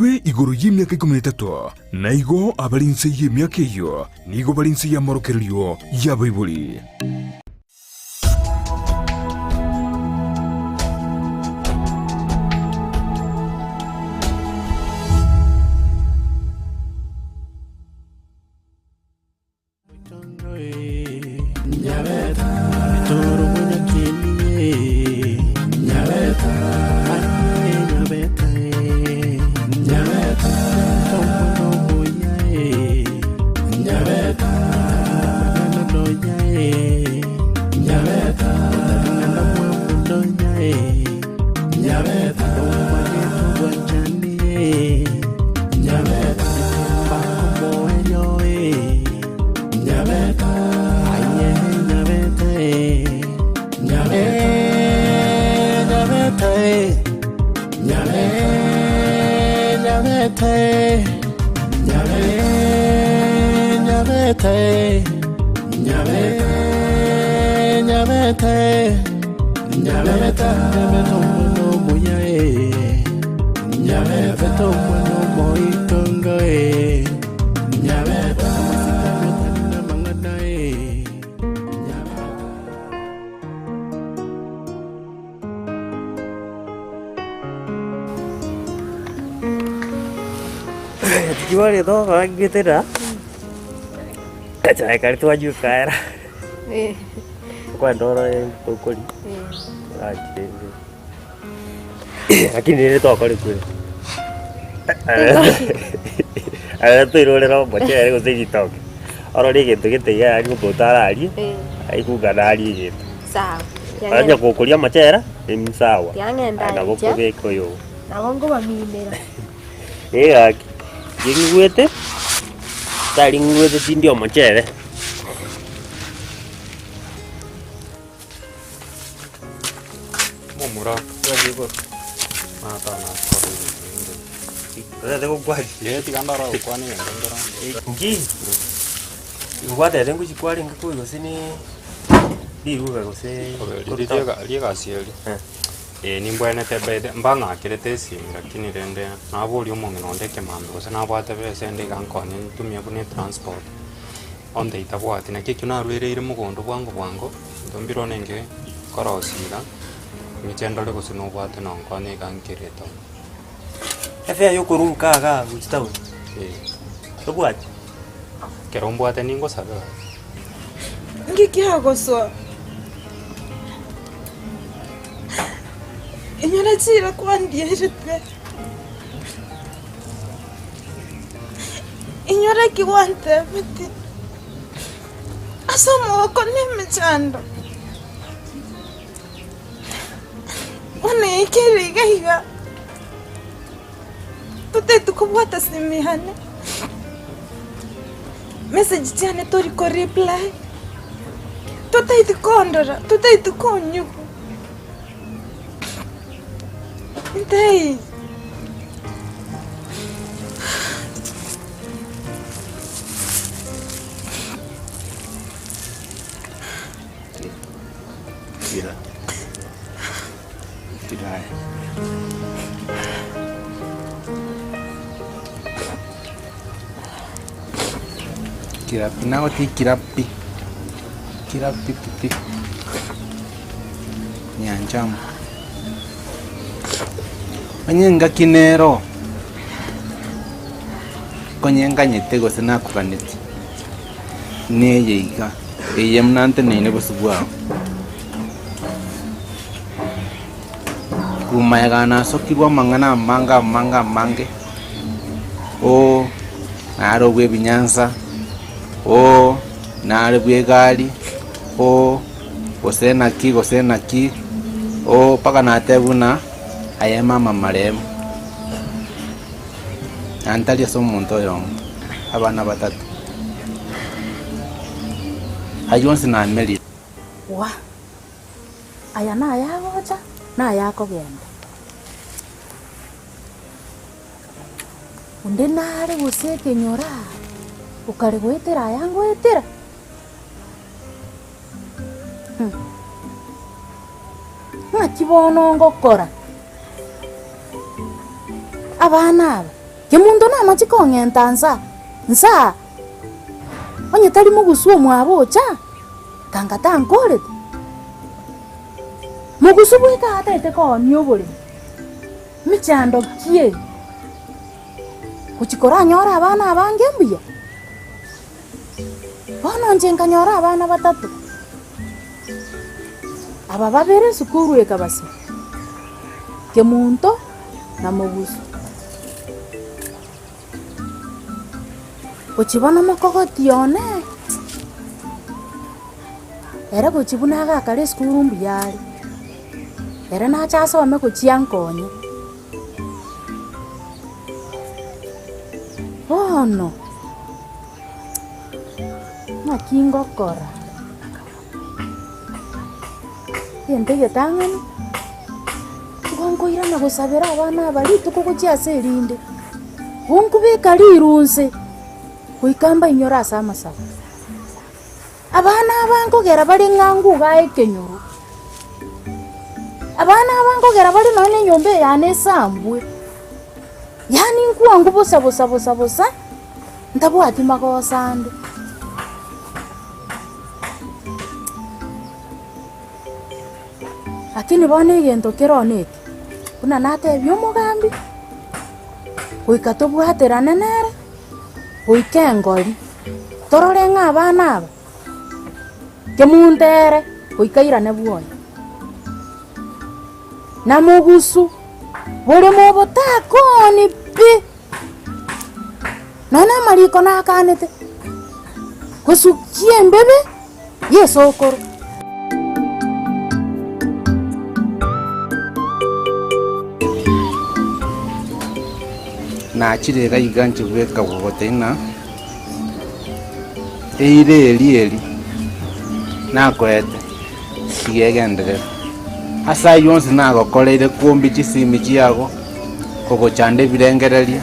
Itwe iguru y'imyaka 13 naigo abalinse y'imyaka iyo nigo balinse y'amorokerio y'abayibuli. Jual itu kalau gitu dah, cai kali tu aja kaya. Kau dorang pukul. Aje. Akin ini tu aku lihat. Ada tu iroh orang macam ada kau segi tahu. Orang ni gitu ya, aku botar lagi, aku gak ada lagi gitu. Sawa. Ada kau kuliah macam era, sawa. Yang enda. Ada kau pergi koyo. Nawang kau mamimera. Jadi gue tu, tadi gue tu tindiau macam ni. Mau murah, jadi gue mata nak kau ini. Ada kau kuat. Ya, tiga orang kau ni yang orang. Mungkin, gue ada yang gue sih kuat yang kau sini. Di gue kau sih. Dia kasih dia. Ni mbwana tebede mbanga kirete simira kini rende na boli umonge nonde kemambe kosa na bwate bese ndi kankoni tumia kune transport onde itabwate na kiki na rwere ire mugondo bwango ndombiro nenge korosira michendo le kusino bwate na nkoni kankireto efe yo kurunka ga gustavo to bwate kerombwate ningo sabe ngiki hagoso inyana chira kwandi eritwe inyora kiwante mati asomo konne mchando one ikiri gaiga tute tukubwata simihane message tiane tori ko reply tute itikondora tute itikonyuko Entei. Tidak. Tidak. Kirapi, nak oti kirapi. Kirapi putih. Nyancam. Anyenga kinero konyenga nyetego sana kukaneti neye iga eyemnante nene busubwa kumayagana sokirwa mangana mange o naro bwe binyanza o naro bwe gali o gosenaki o paka natebuna aya mama maremu antalia so muntu erom abana batatu ayonse na meli Wa. Aya na ya gocha na ya kogenda. Unde nare guseke nyora. Ukare gwetera yangu etera. Ngakibono ngokora. Abana aba Kemuntu namache kong'enta nsa onye tari mugusu omwabocha tangata nkorete mugusu bweka ataete koni obore michando kie kuchikora nyora abana abange mbuya bono nje nkanyora abana batatu aba babere sukuru ekabasi Kemunto na mugusu kuchibona mokogoti yone era kuchibuna gakare skuru mbiyari era nachasome kuchiankonye ono nakingokora yente getangani tukonkoira na gusabira abana bari tukukuchiase erinde bunkubika rirunse kuikamba inyora asama sawa abana abankogera bari ngangu gae kenyuru abana abankogera bari none nyombe yane sambwe yani nkuangu bosa ndabwati magosande lakini bone gento keroneke kuna nate byomugambi kuikatobwatera nenere kuikengori torore ng'abana aba kemuntere kuikairane bwoya na mugusu buri mubutakoni pi none mariko nakanete kusukie mbebe yesokoro na chirega iganje gweka gogotena eli nakwete sigegendere asa yonse nagokoreire kuombi chisimi chiago kogochande birengereria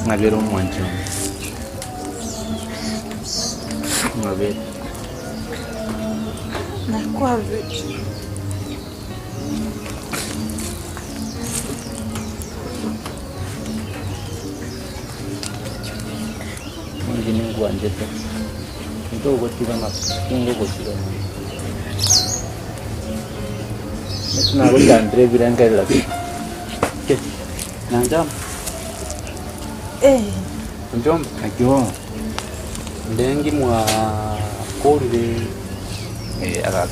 ngabero mwancho ngabero nakwave ningu anjete ndogo tigana ndogo tigana na goja andre birengerera ke nanjam Njombe akyo ndengi mwa korire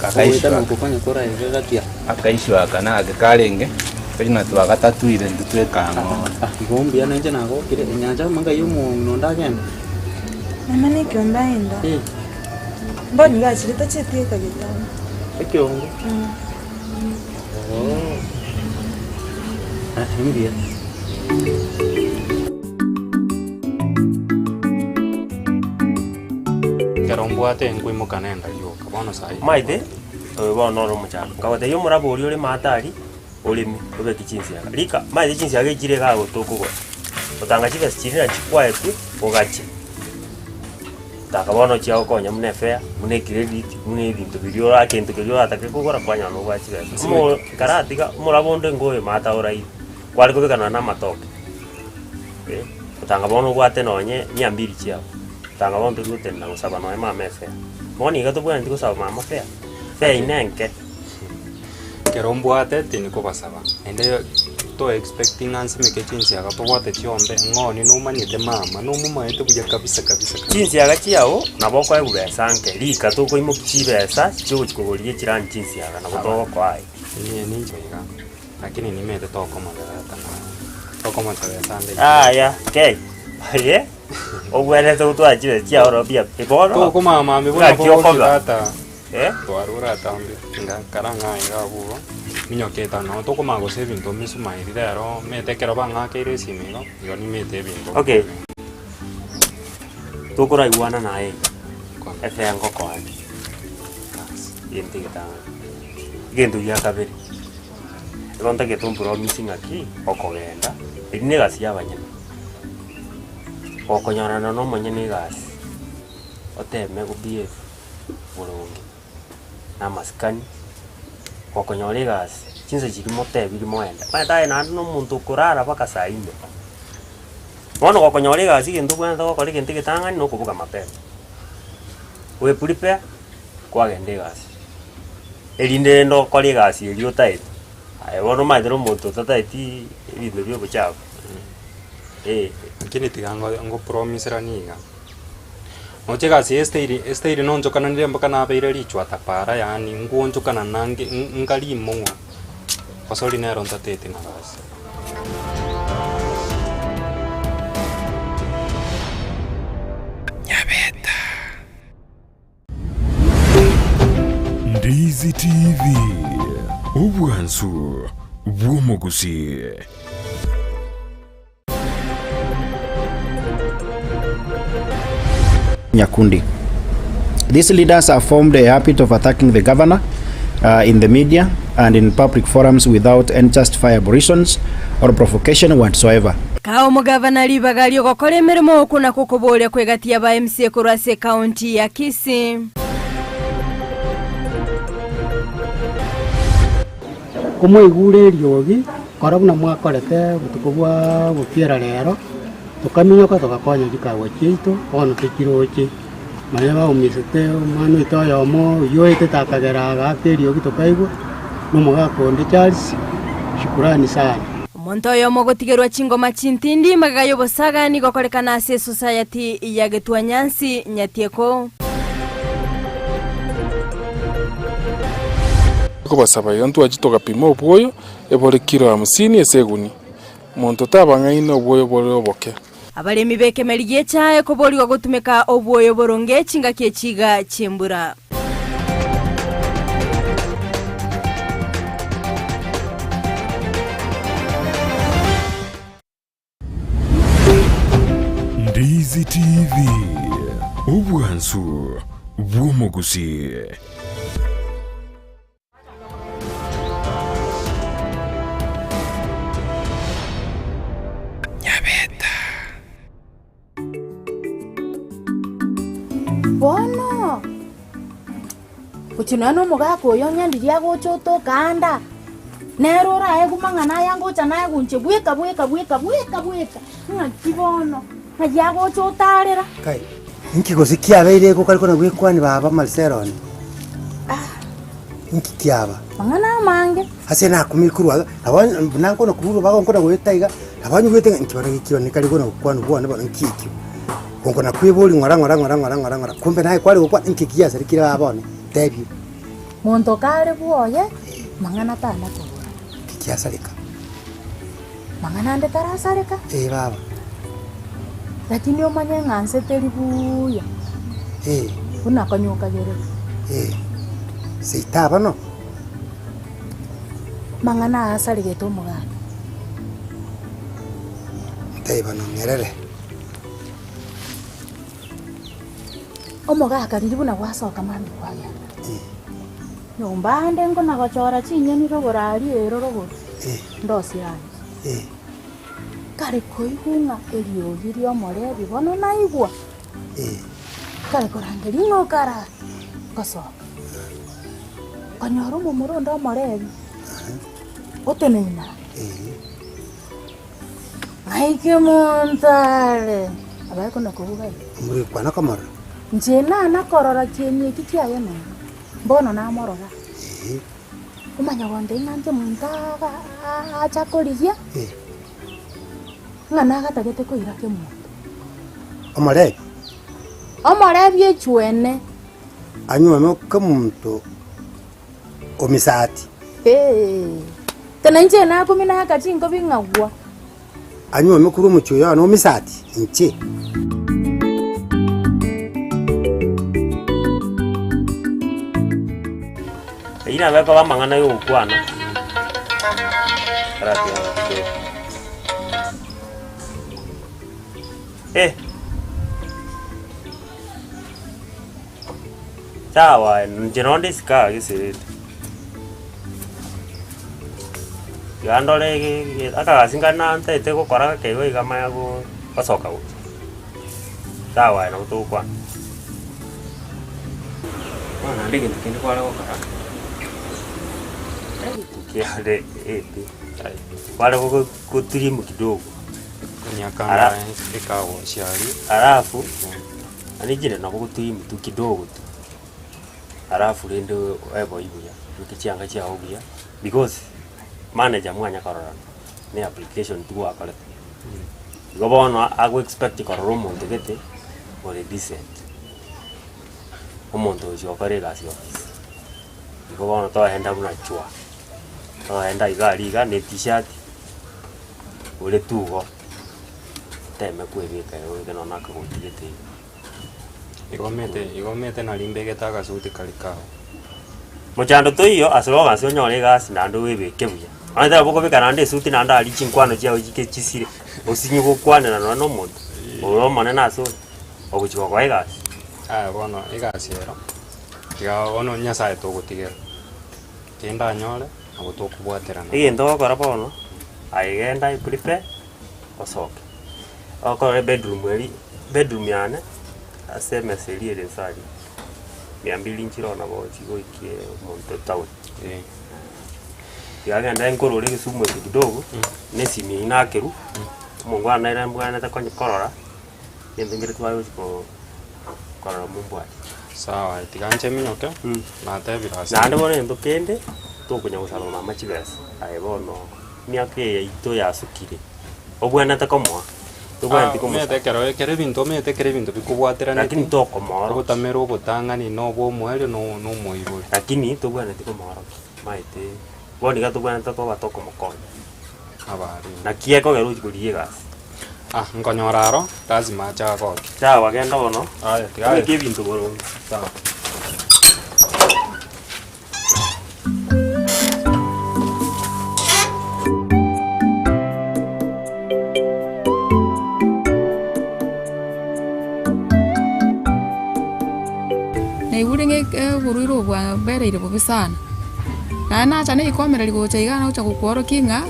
akaishwa kufanya kora gatia akaishwa kana akakarenge kajina twagatatuire ndutwekango igombi ananje nago kire nyanja manga yumu nonda genda mama nikiombaenda mboni gachirita chetieka gitano ekiongo India. Kerombwate nkwimuka nenda yoka bono sai. Maite bono no muchano. Kawate yo murabori uri matari urimi ube kichinsi yaga. Lika maite chinsi yaga ikire ga gotokugo. Otanga chive chirina chikwa etu ogachi. Takabono chiao konya mune fair, mune credit, mune ibintu birio akento kyo atake kugora kwanya no gwachi bese. Mo karatiga murabonde ngoye mata orai. Kwali kubekana na matoke. Utangabono gwate nonye nyambiri chiao. Utangabono tugutenda gusaba noe mama fair. Moni gatubwana ndikusaba mama fair. Fair inenke. Kerombwate tini kubasaba. Ende to expecting ansime ke chinsi yaga to wate chiombe ngoni no manyete mama no mama ete buya kabisa. Chinsi yaga chiao naboko ayo besanke lika to ko imo kichibesa chigo chikogorie chirani chinsi yaga nabo to ko ai. Ni njoiga. Lakini nimete to koma data na. To koma tsande. Ya, okay. Ye. Ogwele to to achibe chiao ro bia. Iboro. To koma mama mbona ko data. To arura tambe nga karanga ngabugo. Minyoketa no to koma go saving to misuma irero mete kero banga kere simigo. Yo ni mete bingo. Okay. To ko raiwana nae. Efe yango ko ai. Yente kita. Gendo ya kabiri. Ronta que ton promising aquí o kogenda. Ine gasi abanya. O konyana no manyene gasi. Oteme go BF. Bolongi. Na maskani. O konyole gasi. Chinse chiri mote bili moenda. Mata ina no muntu kurara paka saa 4. Bono gokonyore gasi gintu bwana gokore gintu gitang'ani no kubuga mapema. We prepare kwa gende gasi. Elinde ndo kore gasi elio tight. Ai bono maithero muntu tataiti ibintu byo buchafu. Lakini tigango promise raniga. Noche gasi este no njokana nire mpaka na beire lichwa tapara yani nguo njokana nange ngali mongo. Pasoli nero ntatete na gasi. Nyabeta. Ndizi TV. Obwansu bw'omugusi. Nyakundi. These leaders have formed a habit of attacking the governor in the media and in public forums without any justifiable reasons or provocation whatsoever. Kao mugavana libagalio gokora emirimo okuna kukubulia kwegatia ba MCA kurase county ya Kisii. Kumwigure ryogi korabuna mwakorete butukubwa bukiera rero tukaminyoka tugakonya gikawa kitu ono tikiroki manya ba umisete manu itoyo mo yoite takagera gakeri tukaigo numugakonde Charles shukrani sana Omonto oyo mogotigerwa chingoma chintindi magayo bosagani gokorekana ase society ya Getwanyansi Nyatieko Basaba yantu ajitoka pimo obwoyo ebole kilo 50 eseguni muntu tabang'aine obwoyo bole oboke abalemi bekemerigie chae koboligwa gutumika obwoyo boronge chinga kiechiga chimbura Ndizi TV. Obwansu bw'omugusi. Bono. Kuchinano mugako oyo nyandiria gochoto kanda. Nero rae kumangana yango chana gunche bweka. Ngakibono. Hajago chotarera. Kai. Inki gosikia beire ko kaliko na gwekwani baba Marcelon. Inki kiaba. Mangana mange. Hase na kumikurwa. Abana nanko na kuburu bago nkona gwetaiga. Abanyu gwete nkibara gikiro ni kaliko na kwanu bwana bana nkiki. Kongo na kwibuli ngora kumbe naye kwali kwa inkikia serikira abone debi Monto kare buoye mangana tana ko kikia sarika mangana ande tarasarika baba lakini omanye nganse teribuya una kanyoka gere seitaba no mangana asarige to mugana teiba no nyerere Omoga kariribu na gwasoka mami kwaya. Nyumba ande ngo na gochora chinyeni rogorari rogoro. Ndosi yanyu. Kare koihunga eliogiri omorebi bono naigwa. Kare korangeri ngo kara. Koso. Kanyoro momoro ndo omorebi. Otenena. Aike montale. Abaye kono kubuga. Muri kwana kamara. Njena nakorora kienye kikiaye no. Mbono na morora. Umanya wonde nganje muntaga achakorigia. Ngana gatagete ko irake mu. Omorebi echwene. Anyuma no kamuntu omisati. Tena nje na kumina akachingo bingagwa. Anyuma mukuru muchuyo no misati nche. Ina baba bamangana yo kwana. Sawa, njeronde sika gise. Yandole aka singana ante te ko kora ke we gama yago pasoka u. Sawa, no to kwa. Wana ndege ndikende kwa ko kara. Kiade wale ko kutirimu kidogo. nyakanga ikawo shari Alafu anijire nabo gutuimu tu kidogo tu. Alafu rende ebo ibuya tukichanga cha obuya because manager mwanya korora ni application tu akole. Gobono ago expect kororo muntu gete ore decent. Omuntu ucio kare gasi office. Gobono to henda buna chua. To henda igari ga ne t-shirt. Ore tugo. Teme kwebeka yo geno nakagutigete. Igomete na limbege taga suti kalikao. Mochando to iyo asroga sio nyore gasi na ndo webeke buya. Anda boko beka nande suti na anda ali chinkwano chia ojike chisire. Osinyi gukwana na no muntu. Oro manena so. Oguchiko kwa gasi. Bono igasi ero. Tiga ono nyasaye to gutigera. Kenda nyore agutokubwaterana. Igendo kora bono. Aigenda prepare osoke. Okore bedroom yane aseme seriere sari 200 nchiro na bo chigo ikie monto town yagenda enkorore Kisumu kidogo nesimi inakeru mungu anaira mbwana takonye korora yendengere twayo ko korora mumbwa sawa tiganche minyoke na tebirasa na ndibone ndo kende to kunya gusalo na machibesa aibono miake ito yasukire obwana takomwa mete bintu bikubwaterana lakini toko moro gutamero gutangani no bo mweli no moibo lakini tubwana tiko moro maite boni gato bwana toko batoko mokonya abari na kieko geru kurie gas nkonyoraro lazima acha ko sawa genda bono aya tigaye kibintu boro sawa Guruiro bwa bereire bubisana na acha ne ikomereri gocha igana ucha gukworo kinga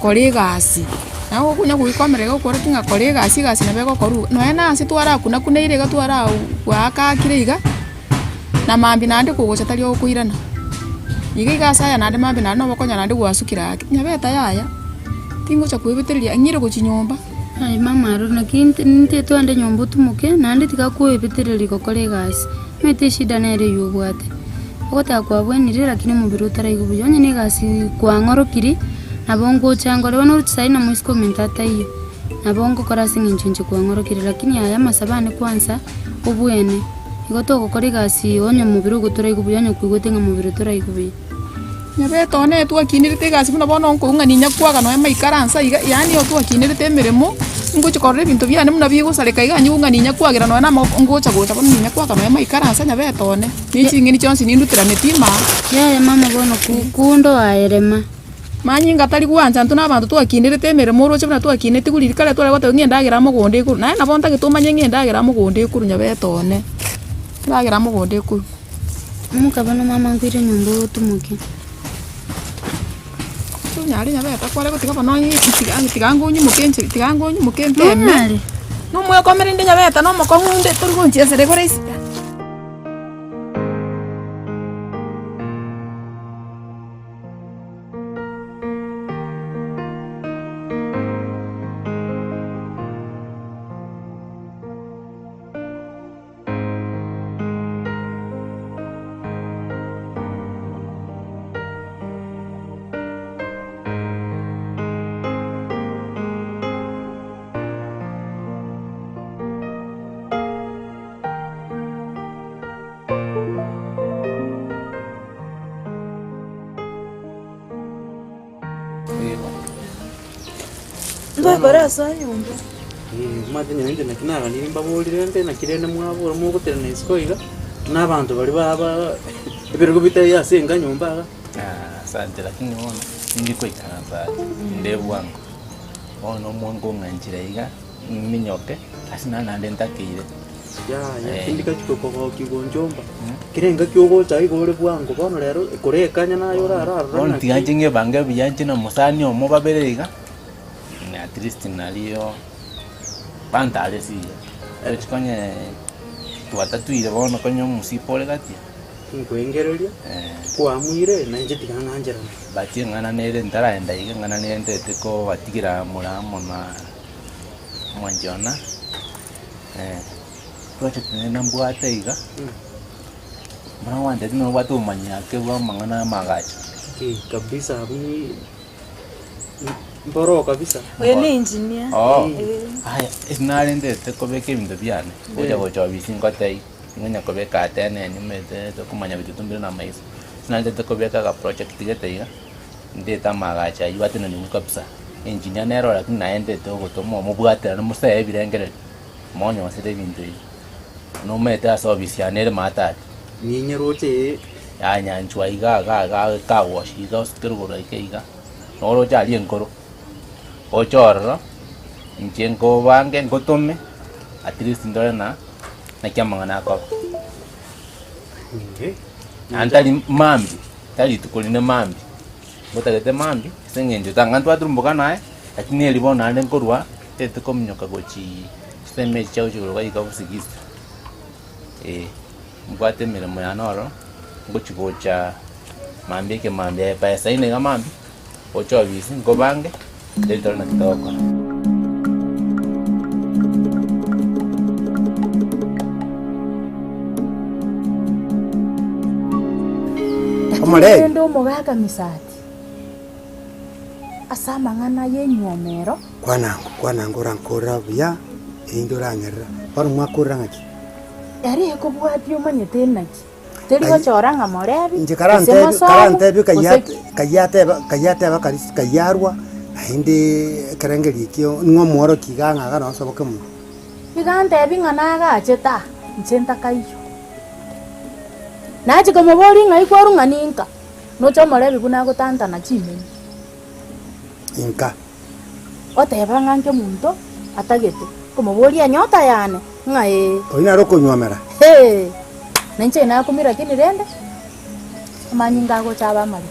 kori gasi na gukunya guikomereri gukworo kinga kori gasi na bego koru no ena asi twara kuna kuneire gatwara waka kiriga na mambi nande kugocha tari okuirana iga igasa ya nande mambi nande no bokonya nande gwasukira nyabeta yaya tingocha kwibitiriria ngire guchinyomba ai mama ro na kinte nte twande nyombo tumuke nande tikakwibitiriria kokore gasi mete shida nere yubwate ogota kwa bwenire lakini mubiri utaraigubu yonye ne gasi kwa ngorokiri nabongo chango lewa no tsai na muisko mentata iyo nabongo kora singinjinje kwa ngorokiri lakini aya masabane kwanza obwene igoto gukora gasi onye mubiri utaraigubu yonye kwigwetenga mubiri utaraigubu nyabeto ne twakinirite gasi buna bono nkung'aninya kwaga no maikaransa yani yo twakinirite mirimo nguchikorre bintu byane muna bigusareka iganyu ng'aninya kwagira no na ngocha gocha bono ninya kwaga no maikaransa nyabeto ne nichingini chonsi nindutirane tima yaya mama bono kundo aerema manyinga tari gwanza ntu nabantu twakinirite mirimo roche buna twakinete gulirikare twara gote ngendagira mugonde ikuru na bonta gitumanye ngendagira mugonde ikuru nyabeto ne ndagira mugonde ikuru mukabana mama ngwire nyumbo tumuke nyari nyabeta kwale ko tigaba no tigango nyu mukente eme no mwe komere ndi nyabeta no mokongunde turi gonchesere gore isi Ndwagora sa nyumba. Madini nende nakinaga nirimba bolire nende nakirene mwabo mugutera neskoiga nabantu bali baba ebirgo bitari yasenga nyumba asante lakini wona ndiko ikanza ndebu wangu ono mwangu nganjira iga minyoke asina nande ntakire ya kindika chikoko ko kigonjomba kirenga kyogo chai gore bwangu bono lero kurekanya nayo rara on tiganjinge banga biyanje na musani omo babeleriga at least nalio pantale si echkonye tuatatuire bono konyo musipole gati nkwengereria kwa mwire na nje tiganganjera bati ngana nere ndara enda iga ngana nende teko batigira muramo na mwanjona project nena mbwate iga mbona wande dino watu manyake wa mangana magacha kabisa mimi mboro kabisa Oye ni engineer. Haya inalendete kobeke ibintu byane oja gocha bisingo tai nganya kobeka atene nyumete to kumanya bitutumbira na mais sinalendete kobeka ka project tigete ndeta magacha iwatene ni kabisa engineer nero lakini naendete gotomo mubwate na musaye birengere monyo wasete bintu no meta service ya nere mata ni nyeroche ya nyanchwa iga ga wash iga skirgo iga no jali enkoro ochorro njengo wange ngotome at least ndona na kyamangana ko antali mambi tali tukolina mambi botalete mambi sengenjo tangantu atrumboka nae lakini elibona ande nkorwa tete komnyoka gochi seme chao chiro ga ikabusigisa mbwate mirimo ya noro ngochigocha mambi ke mambi pesa ine ga mambi ocho bisi ngobange dentro na kitoko Omole ndo mogaga misati asama ngana yenyomero kwanango rankora bya indorangera par mwakora ngaki yari ko bwati umanyete naki teri bachora ngamorebi nje karante bi kayate bakaris kayarwa ahinde karangeri kyo ngomoro kiganga kana soboke mu bigante bingana ga cheta ncenta kayo naje como bori ngai kwaru nganinka no chomorebi kuna gutanta na chimeni inka oteba nganke muntu atagete como bori anyota yane ngai oina roko nywamera nenche na kumira kini rende manyinga go chaba mali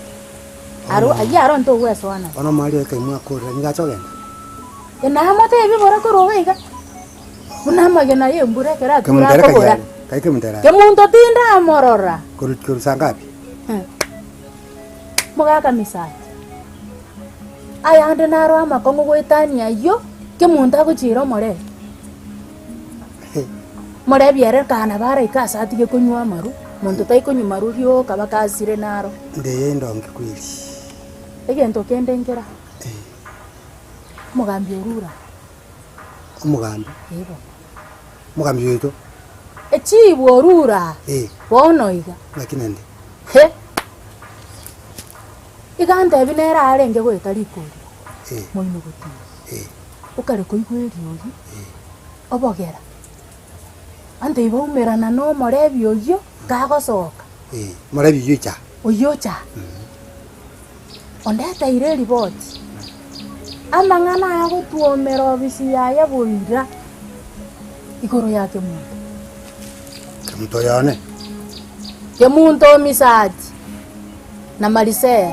aro ayaro nto weso ana ono mali kai mwakora ngachogenda ena mate bibora ko roiga kuna magena ye mbure kera tura ko bora kai kemundera ke muntu tinda morora kuru sangapi moga kamisa aya ande naro ama kongo goitania yo ke muntu aguchiro more more biere kana bara ikasa atige kunywa maru muntu tai kunywa maru ryo kabaka sire naro ndeyendo ngikwiri egento kendengera mugambi urura umugambi yebo mugambi yeto echibo urura bono iga lakini ndi igante binera arenge gweta likuri moino guti ukare kuigweri oyi obogera ante ibo umerana no morebi oyo gagosoka morebi yucha oyocha ondeta ire riboti amangana ya gutuomera obisi ya buira igoro yake muntu kamuto yone ke muntu misati na marise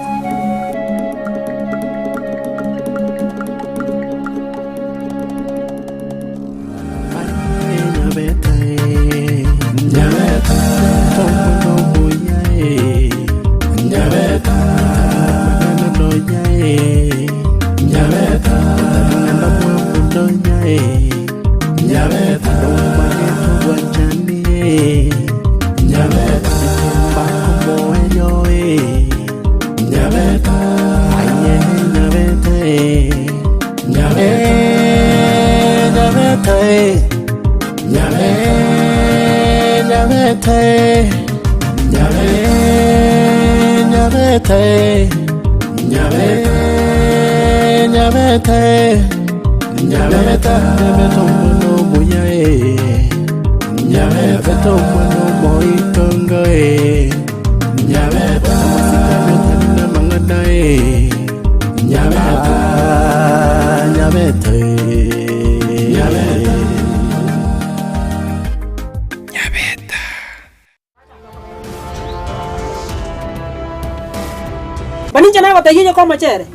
Baninja naye watayeje kwa machere.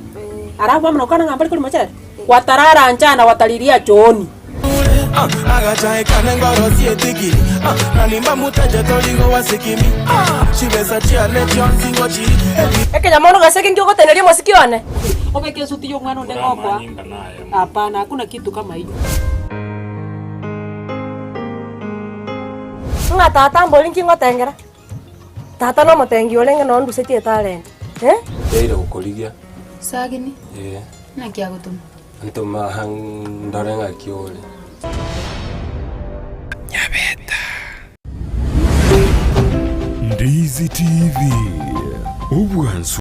Arafu amna ukana ngambali kuli machere. Watarara njana watalilia chooni. Agacha ekane ngoro sietiki. Nalimba mutaje toligo wasikimi. Chibesa chia lecho singochi. Eke nyamono gaseke ngyo goteneria mosikione. Obeke suti yo mwana ndengo kwa. Hapana, hakuna kitu kama hiyo. Nga tata mbolinki ngotengera. Tata no motengi olenge no nduseti talent. Yaira gukorigia. Sagini. Na kia gutuma. Ntuma hang ndorenga kiole. Ndizi TV. Ubwansu